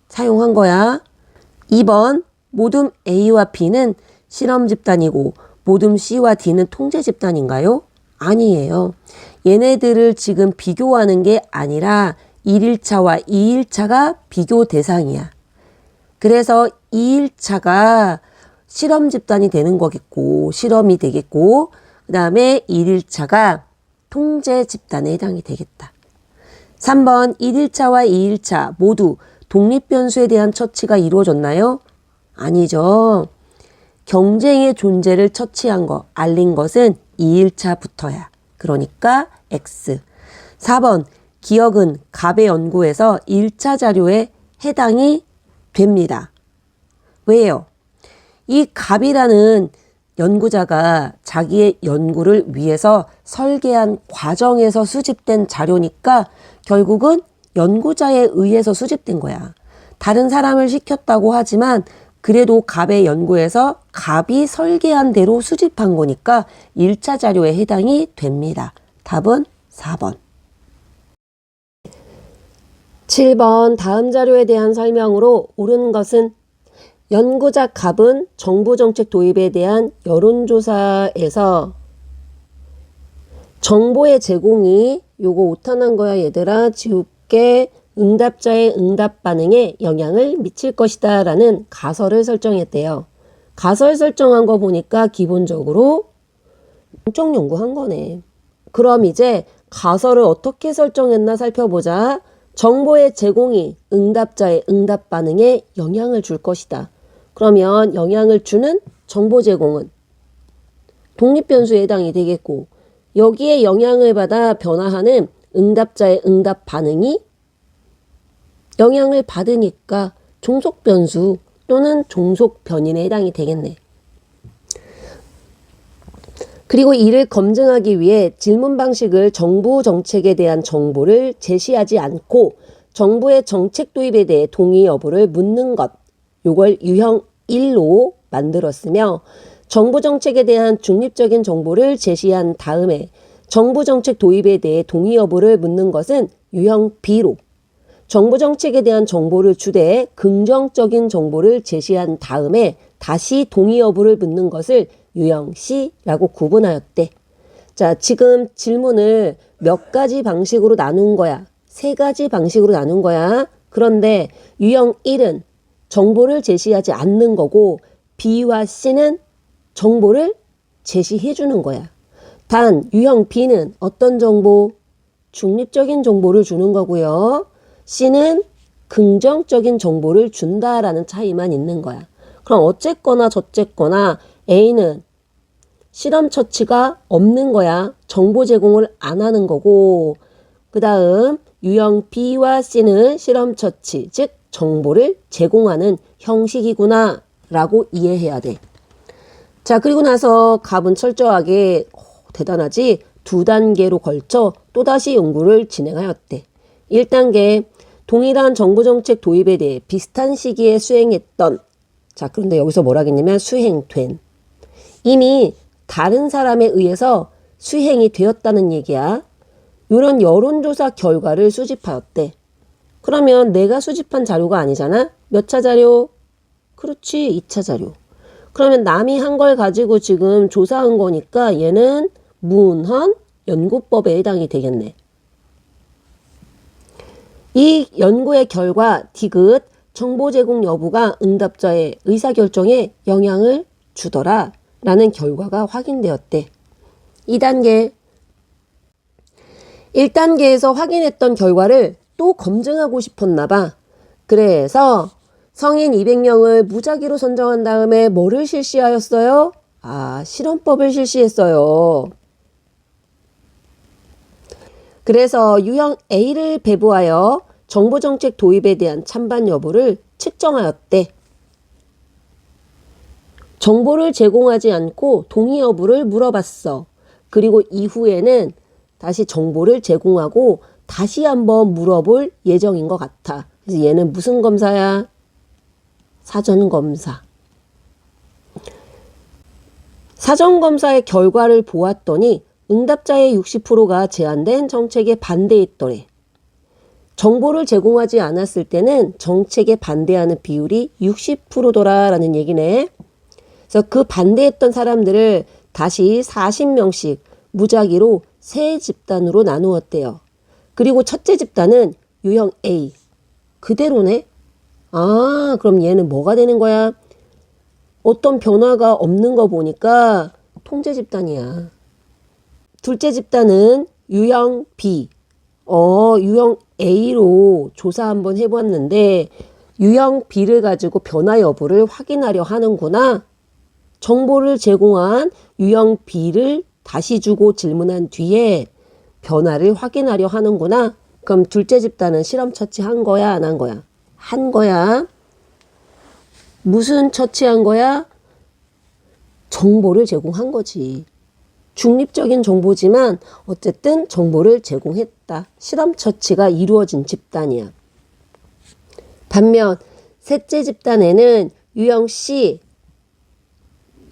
사용한 거야. 2번 모둠 A와 B는 실험 집단이고 모둠 C와 D는 통제 집단인가요? 아니에요. 얘네들을 지금 비교하는 게 아니라 1일차와 2일차가 비교 대상이야. 그래서 2일차가 실험 집단이 되는 거겠고 실험이 되겠고 그 다음에 1일차가 통제 집단에 해당이 되겠다. 3번 1일차와 2일차 모두 독립변수에 대한 처치가 이루어졌나요? 아니죠. 경쟁의 존재를 처치한 거, 알린 것은 2일차부터야. 그러니까 X. 4번 기억은 갑의 연구에서 1차 자료에 해당이 됩니다. 왜요? 이 갑이라는 연구자가 자기의 연구를 위해서 설계한 과정에서 수집된 자료니까 결국은 연구자에 의해서 수집된 거야. 다른 사람을 시켰다고 하지만 그래도 갑의 연구에서 갑이 설계한 대로 수집한 거니까 1차 자료에 해당이 됩니다. 답은 4번. 7번 다음 자료에 대한 설명으로 옳은 것은 연구자 갑은 정부 정책 도입에 대한 여론조사에서 정보의 제공이 요거 오타난 거야 얘들아 지울게 응답자의 응답 반응에 영향을 미칠 것이다 라는 가설을 설정했대요. 가설 설정한 거 보니까 기본적으로 양적 연구한 거네. 그럼 이제 가설을 어떻게 설정했나 살펴보자. 정보의 제공이 응답자의 응답 반응에 영향을 줄 것이다. 그러면 영향을 주는 정보 제공은 독립변수에 해당이 되겠고 여기에 영향을 받아 변화하는 응답자의 응답 반응이 영향을 받으니까 종속변수 또는 종속변인에 해당이 되겠네. 그리고 이를 검증하기 위해 질문 방식을 정부 정책에 대한 정보를 제시하지 않고 정부의 정책 도입에 대해 동의 여부를 묻는 것, 요걸 유형 1로 만들었으며 정부 정책에 대한 중립적인 정보를 제시한 다음에 정부 정책 도입에 대해 동의 여부를 묻는 것은 유형 B로 정부 정책에 대한 정보를 주되 긍정적인 정보를 제시한 다음에 다시 동의 여부를 묻는 것을 유형 C라고 구분하였대. 자, 지금 질문을 몇 가지 방식으로 나눈 거야. 3가지 방식으로 나눈 거야. 그런데 유형 1은 정보를 제시하지 않는 거고 B와 C는 정보를 제시해 주는 거야. 단 유형 B는 어떤 정보? 중립적인 정보를 주는 거고요. C는 긍정적인 정보를 준다라는 차이만 있는 거야. 그럼 어쨌거나 저쨌거나 A는 실험 처치가 없는 거야. 정보 제공을 안 하는 거고 그 다음 유형 B와 C는 실험 처치, 즉 정보를 제공하는 형식이구나 라고 이해해야 돼. 자, 그리고 나서 갑은 철저하게 대단하지 2단계로 걸쳐 또다시 연구를 진행하였대. 1단계 동일한 정부정책 도입에 대해 비슷한 시기에 수행했던 자 그런데 여기서 뭐라겠냐면 수행된 이미 다른 사람에 의해서 수행이 되었다는 얘기야. 이런 여론조사 결과를 수집하였대. 그러면 내가 수집한 자료가 아니잖아. 몇 차 자료? 그렇지 2차 자료. 그러면 남이 한 걸 가지고 지금 조사한 거니까 얘는 문헌 연구법에 해당이 되겠네. 이 연구의 결과 디귿 정보 제공 여부가 응답자의 의사결정에 영향을 주더라 라는 결과가 확인되었대. 2단계 1단계에서 확인했던 결과를 또 검증하고 싶었나 봐. 그래서 성인 200명을 무작위로 선정한 다음에 뭐를 실시하였어요? 실험법을 실시했어요. 그래서 유형 A를 배부하여 정보정책 도입에 대한 찬반 여부를 측정하였대. 정보를 제공하지 않고 동의 여부를 물어봤어. 그리고 이후에는 다시 정보를 제공하고 다시 한번 물어볼 예정인 것 같아. 그래서 얘는 무슨 검사야? 사전검사. 사전검사의 결과를 보았더니 응답자의 60%가 제안된 정책에 반대했더래. 정보를 제공하지 않았을 때는 정책에 반대하는 비율이 60%더라라는 얘기네. 그래서 그 반대했던 사람들을 다시 40명씩 무작위로 세 집단으로 나누었대요. 그리고 첫째 집단은 유형 A. 그대로네. 그럼 얘는 뭐가 되는 거야? 어떤 변화가 없는 거 보니까 통제 집단이야. 둘째 집단은 유형 B. 유형 A로 조사 한번 해봤는데 유형 B를 가지고 변화 여부를 확인하려 하는구나. 정보를 제공한 유형 B를 다시 주고 질문한 뒤에 변화를 확인하려 하는구나. 그럼 둘째 집단은 실험 처치한 거야, 안 한 거야? 한 거야. 무슨 처치한 거야? 정보를 제공한 거지. 중립적인 정보지만 어쨌든 정보를 제공했다. 실험 처치가 이루어진 집단이야. 반면 셋째 집단에는 유형 C.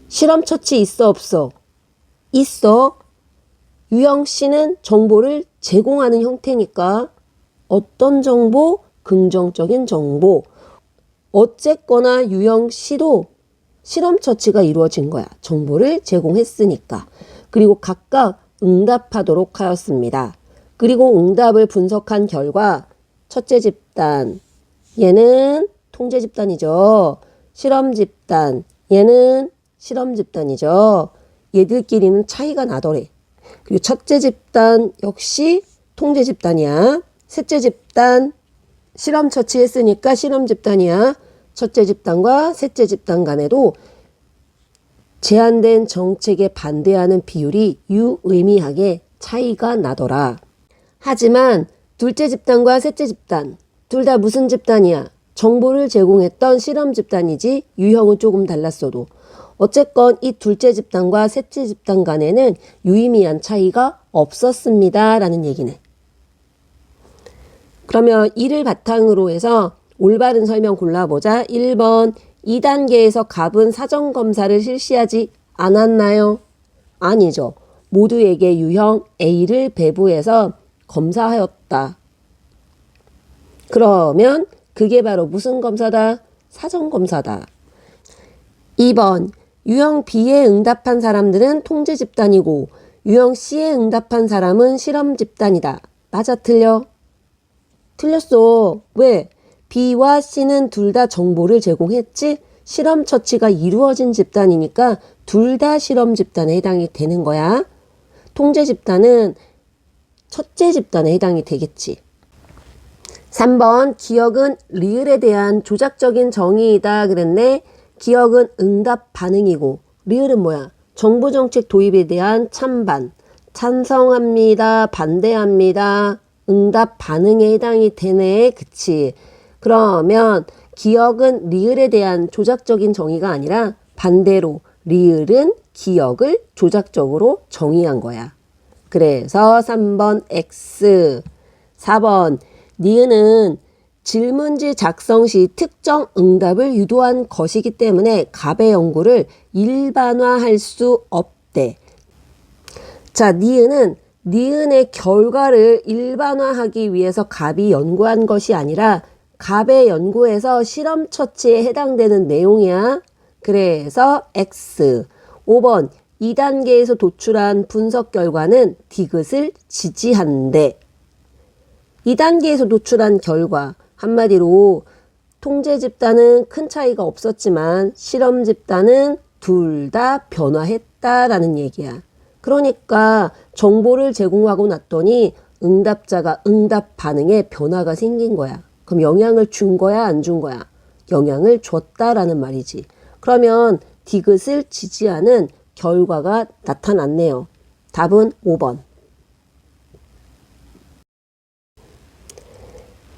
실험 처치 있어 없어? 있어. 유형 C는 정보를 제공하는 형태니까 어떤 정보? 긍정적인 정보. 어쨌거나 유형 C도 실험 처치가 이루어진 거야. 정보를 제공했으니까. 그리고 각각 응답하도록 하였습니다. 그리고 응답을 분석한 결과 첫째 집단, 얘는 통제 집단이죠. 실험 집단, 얘는 실험 집단이죠. 얘들끼리는 차이가 나더래. 그리고 첫째 집단 역시 통제 집단이야. 셋째 집단 실험 처치했으니까 실험 집단이야. 첫째 집단과 셋째 집단 간에도 제안된 정책에 반대하는 비율이 유의미하게 차이가 나더라. 하지만 둘째 집단과 셋째 집단 둘 다 무슨 집단이야? 정보를 제공했던 실험 집단이지 유형은 조금 달랐어도 어쨌건 이 둘째 집단과 셋째 집단 간에는 유의미한 차이가 없었습니다. 라는 얘기네. 그러면 이를 바탕으로 해서 올바른 설명 골라보자. 1번 2단계에서 갑은 사전검사를 실시하지 않았나요? 아니죠. 모두에게 유형 A를 배부해서 검사하였다. 그러면 그게 바로 무슨 검사다? 사전검사다. 2번 유형 B에 응답한 사람들은 통제 집단이고 유형 C에 응답한 사람은 실험 집단이다. 맞아, 틀려? 틀렸어. 왜? B와 C는 둘 다 정보를 제공했지? 실험 처치가 이루어진 집단이니까 둘 다 실험 집단에 해당이 되는 거야. 통제 집단은 첫째 집단에 해당이 되겠지. 3번 기억은 리을에 대한 조작적인 정의이다 그랬네. 기억은 응답 반응이고 리을은 뭐야? 정부정책 도입에 대한 찬반. 찬성합니다. 반대합니다. 응답 반응에 해당이 되네. 그치? 그러면 기억은 리을에 대한 조작적인 정의가 아니라 반대로 리을은 기억을 조작적으로 정의한 거야. 그래서 3번 X. 4번 니은은 질문지 작성 시 특정 응답을 유도한 것이기 때문에 갑의 연구를 일반화할 수 없대. 자, 니은의 결과를 일반화하기 위해서 갑이 연구한 것이 아니라 갑의 연구에서 실험 처치에 해당되는 내용이야. 그래서 X. 5번 2단계에서 도출한 분석 결과는 디귿을 지지한대. 2단계에서 도출한 결과 한마디로 통제 집단은 큰 차이가 없었지만 실험 집단은 둘 다 변화했다라는 얘기야. 그러니까 정보를 제공하고 났더니 응답자가 응답 반응에 변화가 생긴 거야. 그럼 영향을 준 거야, 안 준 거야? 영향을 줬다라는 말이지. 그러면 디귿을 지지하는 결과가 나타났네요. 답은 5번.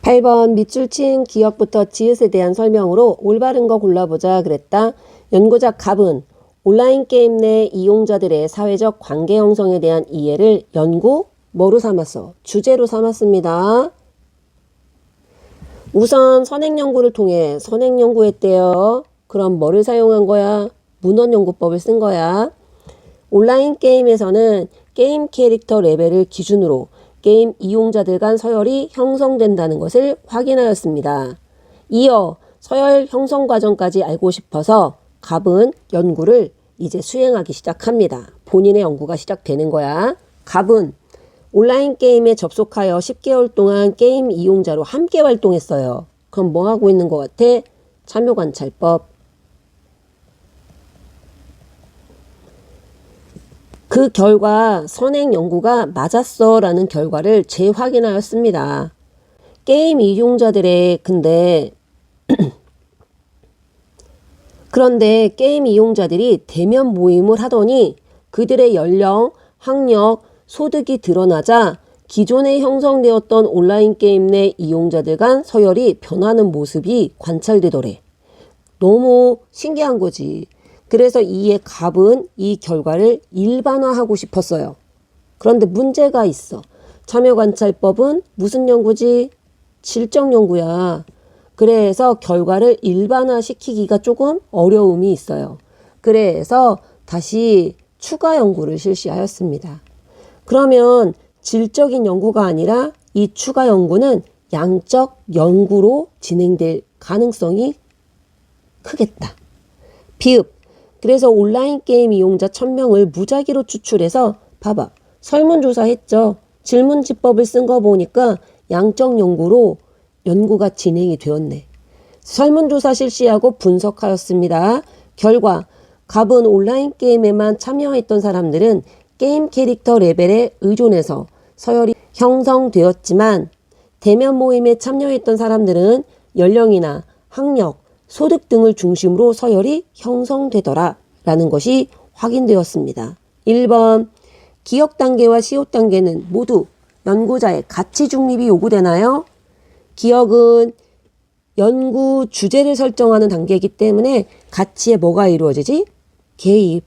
8번 밑줄 친 기억부터 지읒에 대한 설명으로 올바른 거 골라보자 그랬다. 연구자 갑은 온라인 게임 내 이용자들의 사회적 관계 형성에 대한 이해를 연구 뭐로 삼았어? 주제로 삼았습니다. 우선 선행연구를 통해 선행연구했대요. 그럼 뭐를 사용한 거야? 문헌연구법을 쓴 거야. 온라인 게임에서는 게임 캐릭터 레벨을 기준으로 게임 이용자들 간 서열이 형성된다는 것을 확인하였습니다. 이어 서열 형성 과정까지 알고 싶어서 갑은 연구를 이제 수행하기 시작합니다. 본인의 연구가 시작되는 거야. 갑은 온라인 게임에 접속하여 10개월 동안 게임 이용자로 함께 활동했어요. 그럼 뭐 하고 있는 것 같아? 참여관찰법. 그 결과 선행 연구가 맞았어 라는 결과를 재확인하였습니다. 게임 이용자들의 그런데 게임 이용자들이 대면 모임을 하더니 그들의 연령, 학력, 소득이 드러나자 기존에 형성되었던 온라인 게임 내 이용자들 간 서열이 변하는 모습이 관찰되더래. 너무 신기한 거지. 그래서 이에 갑은 이 결과를 일반화하고 싶었어요. 그런데 문제가 있어. 참여관찰법은 무슨 연구지? 질적 연구야. 그래서 결과를 일반화시키기가 조금 어려움이 있어요. 그래서 다시 추가 연구를 실시하였습니다. 그러면 질적인 연구가 아니라 이 추가 연구는 양적 연구로 진행될 가능성이 크겠다. 비읍. 그래서 온라인 게임 이용자 1000명을 무작위로 추출해서 봐봐. 설문조사 했죠. 질문지법을 쓴 거 보니까 양적 연구로 연구가 진행이 되었네. 설문조사 실시하고 분석하였습니다. 결과 갑은 온라인 게임에만 참여했던 사람들은 게임 캐릭터 레벨에 의존해서 서열이 형성되었지만 대면 모임에 참여했던 사람들은 연령이나 학력, 소득 등을 중심으로 서열이 형성되더라 라는 것이 확인되었습니다. 1번 기억 단계와 시효 단계는 모두 연구자의 가치 중립이 요구되나요? 기억은 연구 주제를 설정하는 단계이기 때문에 가치에 뭐가 이루어지지? 개입.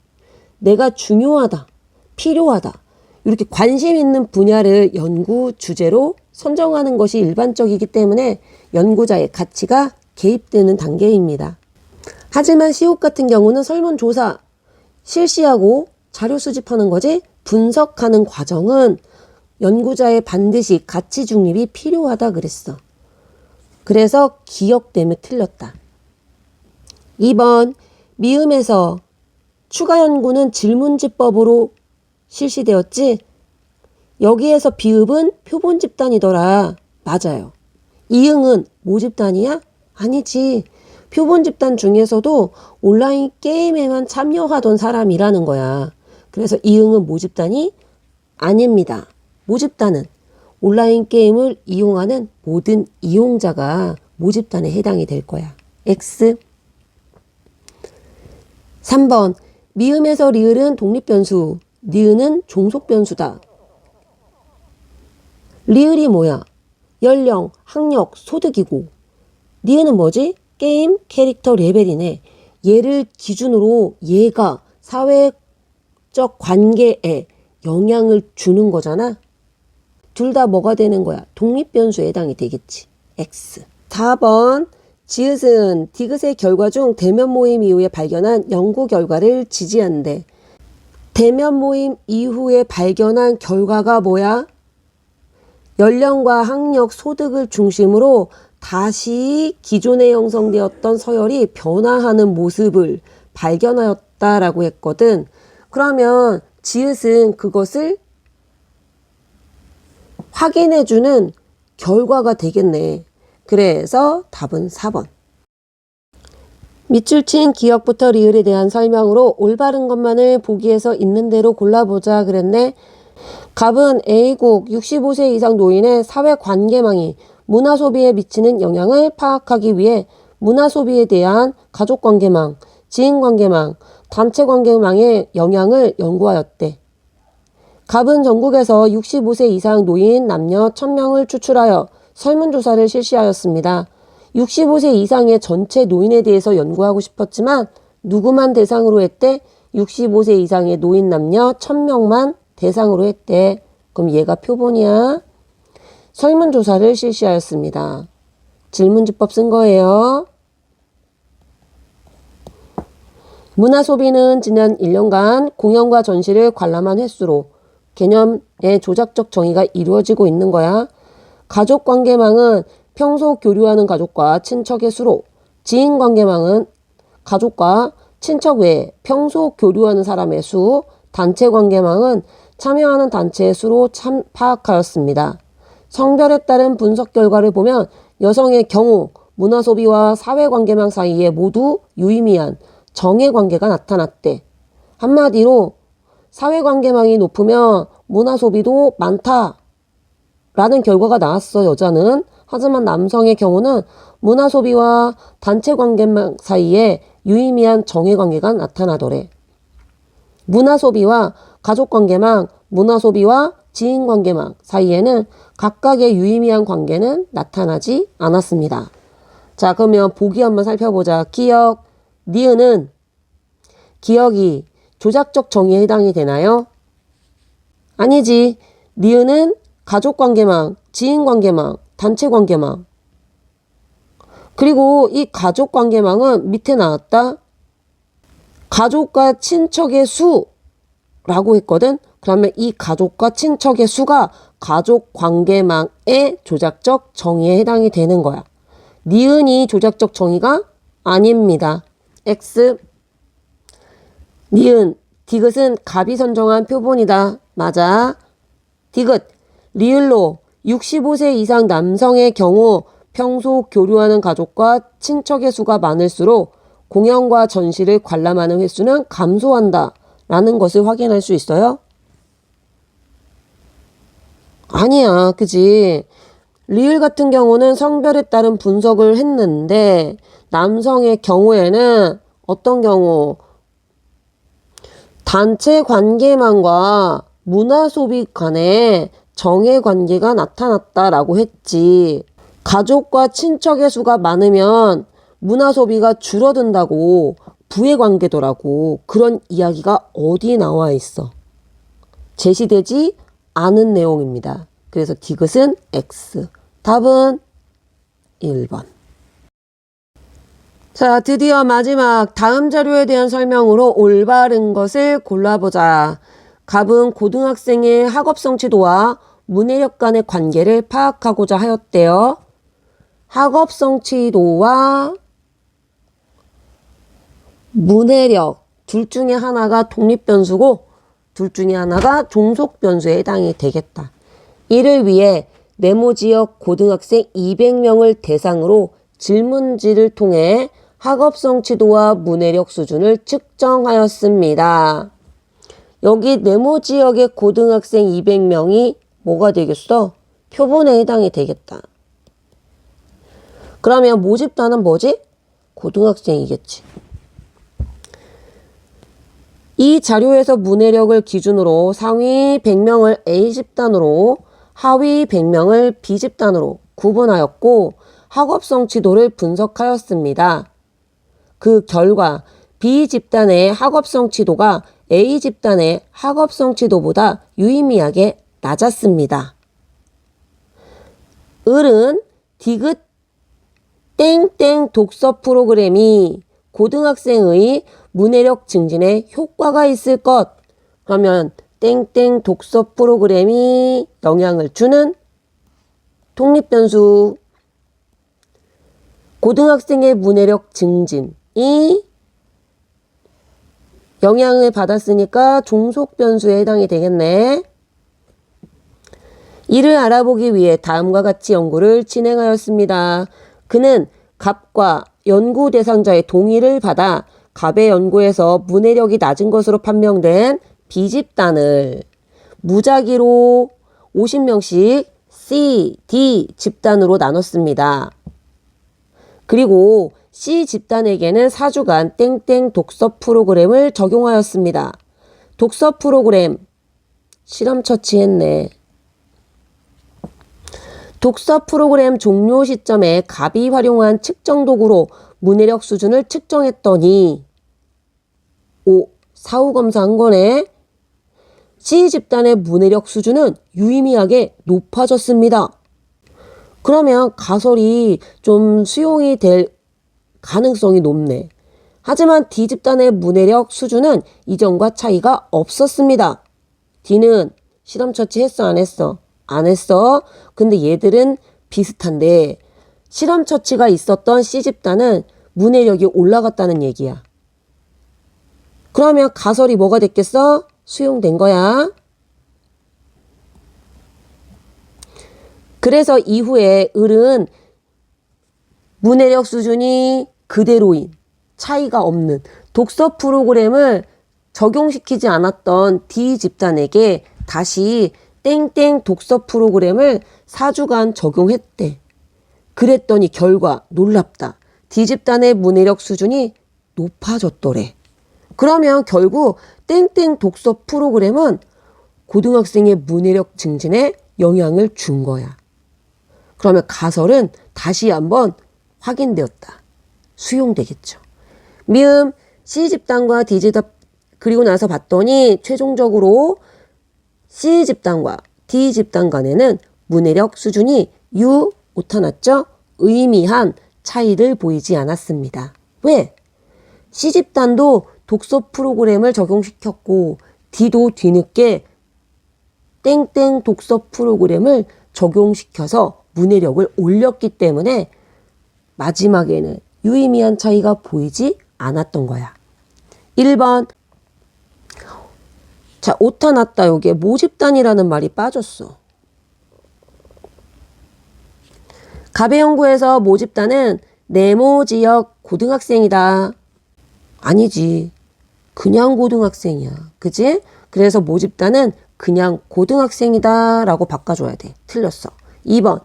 내가 중요하다, 필요하다. 이렇게 관심 있는 분야를 연구 주제로 선정하는 것이 일반적이기 때문에 연구자의 가치가 개입되는 단계입니다. 하지만 시옷 같은 경우는 설문조사 실시하고 자료 수집하는 거지 분석하는 과정은 연구자의 반드시 가치 중립이 필요하다 그랬어. 그래서 기억 때문에 틀렸다. 2번 미음에서 추가 연구는 질문지법으로 실시되었지? 여기에서 비읍은 표본 집단이더라. 맞아요. 이응은 모 집단이야? 아니지. 표본 집단 중에서도 온라인 게임에만 참여하던 사람이라는 거야. 그래서 이응은 모 집단이 아닙니다. 모 집단은 온라인 게임을 이용하는 모든 이용자가 모 집단에 해당이 될 거야. X. 3번 미음에서 리을은 독립변수, 니은은 종속변수다. 리을이 뭐야? 연령, 학력, 소득이고 니은은 뭐지? 게임 캐릭터 레벨이네. 얘를 기준으로 얘가 사회적 관계에 영향을 주는 거잖아. 둘 다 뭐가 되는 거야? 독립변수에 해당이 되겠지. X. 4번 지읒은 디귿의 결과 중 대면 모임 이후에 발견한 연구 결과를 지지한대. 대면 모임 이후에 발견한 결과가 뭐야? 연령과 학력, 소득을 중심으로 다시 기존에 형성되었던 서열이 변화하는 모습을 발견하였다라고 했거든. 그러면 지읒은 그것을 확인해주는 결과가 되겠네. 그래서 답은 4번. 밑줄 친 기억부터 리을에 대한 설명으로 올바른 것만을 보기에서 있는 대로 골라보자 그랬네. 갑은 A국 65세 이상 노인의 사회관계망이 문화소비에 미치는 영향을 파악하기 위해 문화소비에 대한 가족관계망, 지인관계망, 단체 관계망의 영향을 연구하였대. 갑은 전국에서 65세 이상 노인 남녀 1000명을 추출하여 설문조사를 실시하였습니다. 65세 이상의 전체 노인에 대해서 연구하고 싶었지만 누구만 대상으로 했대? 65세 이상의 노인 남녀 1000명만 대상으로 했대. 그럼 얘가 표본이야. 설문조사를 실시하였습니다. 질문지법 쓴 거예요. 문화소비는 지난 1년간 공연과 전시를 관람한 횟수로 개념의 조작적 정의가 이루어지고 있는 거야. 가족관계망은 평소 교류하는 가족과 친척의 수로, 지인관계망은 가족과 친척 외에 평소 교류하는 사람의 수, 단체관계망은 참여하는 단체의 수로 파악하였습니다. 성별에 따른 분석 결과를 보면 여성의 경우 문화소비와 사회관계망 사이에 모두 유의미한 정해관계가 나타났대. 한마디로 사회관계망이 높으면 문화소비도 많다라는 결과가 나왔어, 여자는. 하지만 남성의 경우는 문화소비와 단체관계망 사이에 유의미한 정해관계가 나타나더래. 문화소비와 가족관계망, 문화소비와 지인관계망 사이에는 각각의 유의미한 관계는 나타나지 않았습니다. 자, 그러면 보기 한번 살펴보자. 기억, 니은은 기억이 조작적 정의에 해당이 되나요? 아니지. 니은은 가족관계망, 지인관계망, 단체관계망. 그리고 이 가족관계망은 밑에 나왔다. 가족과 친척의 수라고 했거든. 그러면 이 가족과 친척의 수가 가족관계망의 조작적 정의에 해당이 되는 거야. 니은이 조작적 정의가 아닙니다. X. 니은, 디귿은 갑이 선정한 표본이다. 맞아. 디귿, 리을로 65세 이상 남성의 경우 평소 교류하는 가족과 친척의 수가 많을수록 공연과 전시를 관람하는 횟수는 감소한다 라는 것을 확인할 수 있어요? 아니야, 그지? 리을 같은 경우는 성별에 따른 분석을 했는데 남성의 경우에는 어떤 경우? 단체 관계망과 문화소비 간에 정해관계가 나타났다라고 했지. 가족과 친척의 수가 많으면 문화소비가 줄어든다고 부해관계더라고. 그런 이야기가 어디 나와 있어? 제시되지 않은 내용입니다. 그래서 디귿은 X. 답은 1번. 자, 드디어 마지막 다음 자료에 대한 설명으로 올바른 것을 골라보자. 갑은 고등학생의 학업성취도와 문해력 간의 관계를 파악하고자 하였대요. 학업성취도와 문해력 둘 중에 하나가 독립변수고 둘 중에 하나가 종속변수에 해당이 되겠다. 이를 위해 네모지역 고등학생 200명을 대상으로 질문지를 통해 학업성취도와 문해력 수준을 측정하였습니다. 여기 네모지역의 고등학생 200명이 뭐가 되겠어? 표본에 해당이 되겠다. 그러면 모집단은 뭐지? 고등학생이겠지. 이 자료에서 문해력을 기준으로 상위 100명을 A집단으로 하위 100명을 B집단으로 구분하였고 학업성취도를 분석하였습니다. 그 결과 B집단의 학업성취도가 A집단의 학업성취도보다 유의미하게 낮았습니다. 을은 디귿 땡땡 독서 프로그램이 고등학생의 문해력 증진에 효과가 있을 것. 그러면 땡땡 독서 프로그램이 영향을 주는 독립변수. 고등학생의 문해력 증진이 영향을 받았으니까 종속변수에 해당이 되겠네. 이를 알아보기 위해 다음과 같이 연구를 진행하였습니다. 그는 갑과 연구 대상자의 동의를 받아 갑의 연구에서 문해력이 낮은 것으로 판명된 B집단을 무작위로 50명씩 C, D 집단으로 나눴습니다. 그리고 C 집단에게는 4주간 땡땡 독서 프로그램을 적용하였습니다. 독서 프로그램 실험 처치했네. 독서 프로그램 종료 시점에 갑이 활용한 측정 도구로 문해력 수준을 측정했더니 사후 검사한 거네. C 집단의 문해력 수준은 유의미하게 높아졌습니다. 그러면 가설이 좀 수용이 될 가능성이 높네. 하지만 D 집단의 문해력 수준은 이전과 차이가 없었습니다. D는 실험 처치했어, 안 했어? 안 했어. 근데 얘들은 비슷한데 실험 처치가 있었던 C 집단은 문해력이 올라갔다는 얘기야. 그러면 가설이 뭐가 됐겠어? 수용된 거야. 그래서 이후에 을은 문해력 수준이 그대로인, 차이가 없는 독서 프로그램을 적용시키지 않았던 D 집단에게 다시 땡땡 독서 프로그램을 4주간 적용했대. 그랬더니 결과 놀랍다. D 집단의 문해력 수준이 높아졌더래. 그러면 결국 땡땡 독서 프로그램은 고등학생의 문해력 증진에 영향을 준 거야. 그러면 가설은 다시 한번 확인되었다. 수용되겠죠. 미음 C 집단과 D 집단 그리고 나서 봤더니 최종적으로 C 집단과 D 집단 간에는 문해력 수준이 나타났죠? 의미한 차이를 보이지 않았습니다. 왜? C 집단도 독서 프로그램을 적용시켰고 D도 뒤늦게 땡땡 독서 프로그램을 적용시켜서 문해력을 올렸기 때문에 마지막에는 유의미한 차이가 보이지 않았던 거야. 1번. 자, 오타 났다. 여기에 모집단이라는 말이 빠졌어. 갑의 연구에서 모집단은 네모 지역 고등학생이다. 아니지. 그냥 고등학생이야. 그지? 그래서 모집단은 그냥 고등학생이다 라고 바꿔줘야 돼. 틀렸어. 2번.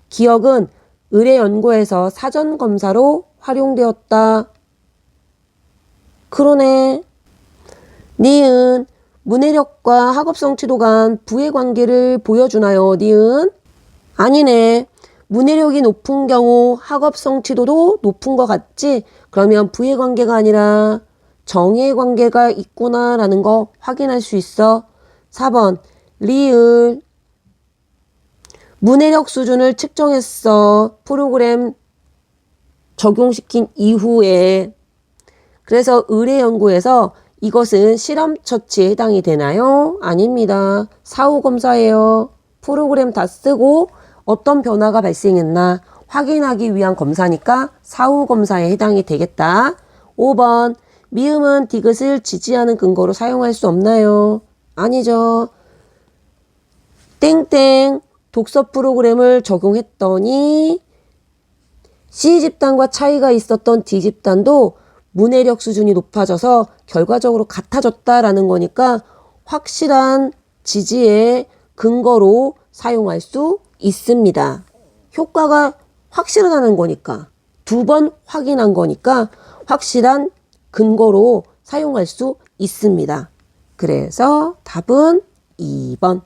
기억은 을의 연구에서 사전검사로 활용되었다. 그러네. 니은. 문해력과 학업 성취도 간 부의 관계를 보여주나요? 니은. 아니네. 문해력이 높은 경우 학업 성취도도 높은 것 같지? 그러면 부의 관계가 아니라 정의 관계가 있구나라는 거 확인할 수 있어. 4번. 리을. 문해력 수준을 측정했어. 프로그램 적용시킨 이후에. 그래서 을의 연구에서 이것은 실험 처치에 해당이 되나요? 아닙니다. 사후 검사예요. 프로그램 다 쓰고 어떤 변화가 발생했나 확인하기 위한 검사니까 사후 검사에 해당이 되겠다. 5번. 미음은 디귿을 지지하는 근거로 사용할 수 없나요? 아니죠. 땡땡 독서 프로그램을 적용했더니 C 집단과 차이가 있었던 D 집단도 문해력 수준이 높아져서 결과적으로 같아졌다라는 거니까 확실한 지지의 근거로 사용할 수 있습니다. 효과가 확실하다는 거니까 2번 확인한 거니까 확실한 근거로 사용할 수 있습니다. 그래서 답은 2번.